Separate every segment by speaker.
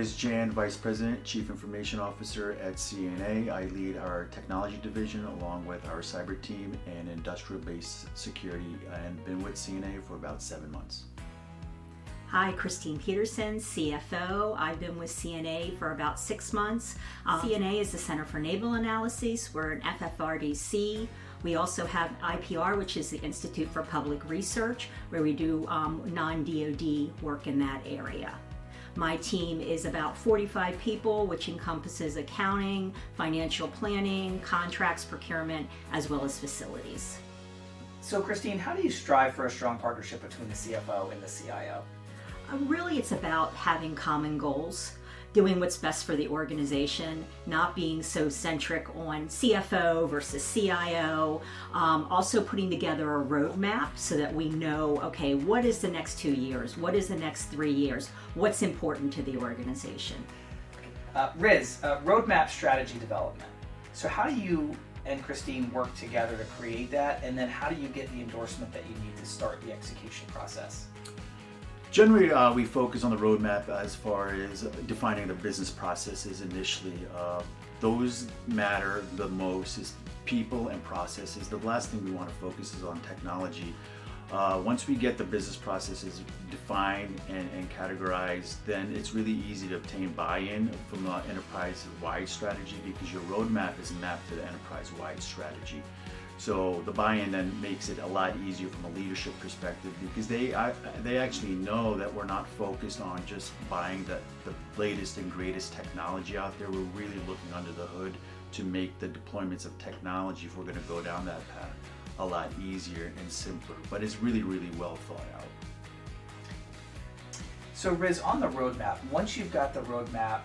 Speaker 1: Rizwan Jan, Vice President, Chief Information Officer at CNA. I lead our technology division along with our cyber team and industrial-based security, and been with CNA for about 7 months.
Speaker 2: Hi, Christine Peterson, CFO. I've been with CNA for about 6 months. CNA is the Center for Naval Analysis. We're an FFRDC. We also have IPR, which is the Institute for Public Research, where we do non-DoD work in that area. My team is about 45 people, which encompasses accounting, financial planning, contracts, procurement, as well as facilities.
Speaker 3: So Christine, how do you strive for a strong partnership between the CFO and the CIO?
Speaker 2: Really, it's about having common goals, doing what's best for the organization, not being so centric on CFO versus CIO, also putting together a roadmap so that we know, okay, what is the next 2 years? What is the next 3 years? What's important to the organization?
Speaker 3: Riz, roadmap strategy development. So how do you and Christine work together to create that? And then how do you get the endorsement that you need to start the execution process?
Speaker 1: Generally, we focus on the roadmap as far as defining the business processes initially. Those matter the most is people and processes. The last thing we want to focus is on technology. Once we get the business processes defined and categorized, then it's really easy to obtain buy-in from the enterprise-wide strategy, because your roadmap is mapped to the enterprise-wide strategy. So the buy-in then makes it a lot easier from a leadership perspective, because they actually know that we're not focused on just buying the latest and greatest technology out there. We're really looking under the hood to make the deployments of technology, if we're going to go down that path, a lot easier and simpler. But it's really, really well thought out.
Speaker 3: So Riz, on the roadmap, once you've got the roadmap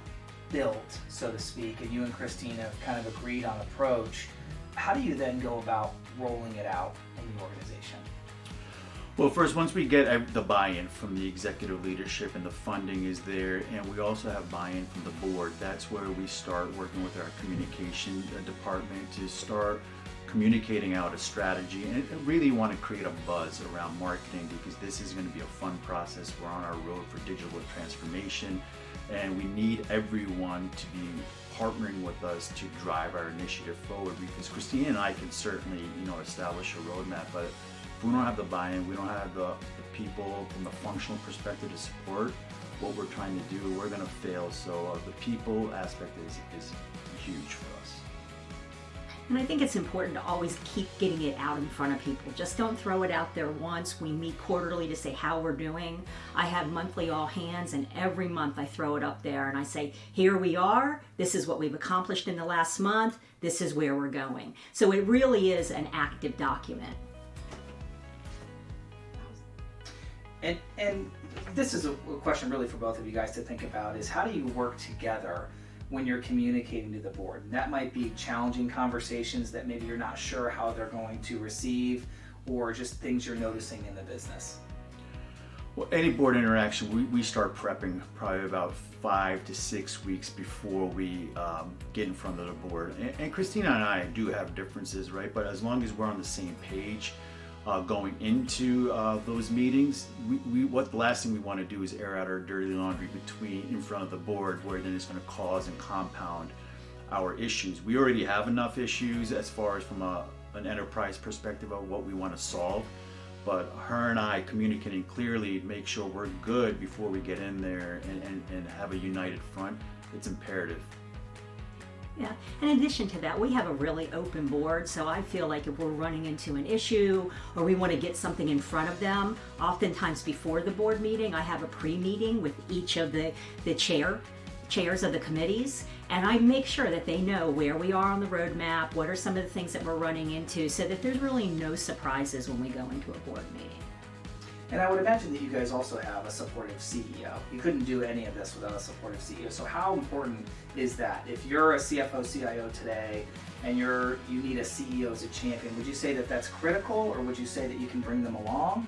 Speaker 3: built, so to speak, and you and Christine have kind of agreed on approach, how do you then go about rolling it out in the organization?
Speaker 1: Well, first, once we get the buy-in from the executive leadership and the funding is there, and we also have buy-in from the board, that's where we start working with our communication department to start communicating out a strategy, and really want to create a buzz around marketing, because this is going to be a fun process. We're on our road for digital transformation, and we need everyone to be partnering with us to drive our initiative forward, because Christine and I can certainly, establish a roadmap, but if we don't have the buy-in, we don't have the people from the functional perspective to support what we're trying to do, we're going to fail. So the people aspect is huge for us.
Speaker 2: And I think it's important to always keep getting it out in front of people. Just don't throw it out there once. We meet quarterly to say how we're doing. I have monthly all hands, and every month I throw it up there and I say, here we are, this is what we've accomplished in the last month, this is where we're going. So it really is an active document.
Speaker 3: And this is a question really for both of you guys to think about, is how do you work together when you're communicating to the board? And that might be challenging conversations that maybe you're not sure how they're going to receive, or just things you're noticing in the business.
Speaker 1: Well, any board interaction, we start prepping probably about 5 to 6 weeks before we get in front of the board. And Christina and I do have differences, right? But as long as we're on the same page going into those meetings, the last thing we want to do is air out our dirty laundry in front of the board, where then it's going to cause and compound our issues. We already have enough issues as far as from an enterprise perspective of what we want to solve, but her and I communicating clearly, make sure we're good before we get in there and have a united front, it's imperative.
Speaker 2: Yeah, in addition to that, we have a really open board, so I feel like if we're running into an issue or we want to get something in front of them, oftentimes before the board meeting, I have a pre-meeting with each of the chairs of the committees, and I make sure that they know where we are on the roadmap, what are some of the things that we're running into, so that there's really no surprises when we go into a board meeting.
Speaker 3: And I would imagine that you guys also have a supportive CEO. You couldn't do any of this without a supportive CEO. So how important is that? If you're a CFO, CIO today, and you need a CEO as a champion, would you say that that's critical, or would you say that you can bring them along?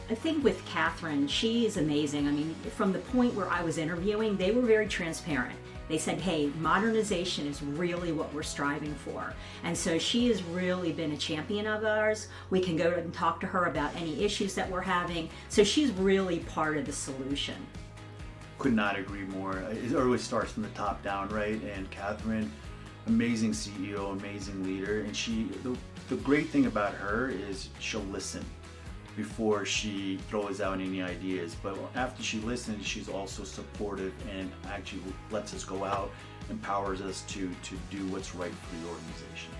Speaker 2: I think with Catherine, she is amazing. I mean, from the point where I was interviewing, they were very transparent. They said, hey, modernization is really what we're striving for. And so she has really been a champion of ours. We can go and talk to her about any issues that we're having. So she's really part of the solution.
Speaker 1: Could not agree more. It always starts from the top down, right? And Catherine, amazing CEO, amazing leader, and the great thing about her is she'll listen before she throws out any ideas. But after she listens, she's also supportive and actually lets us go out, empowers us to do what's right for the organization.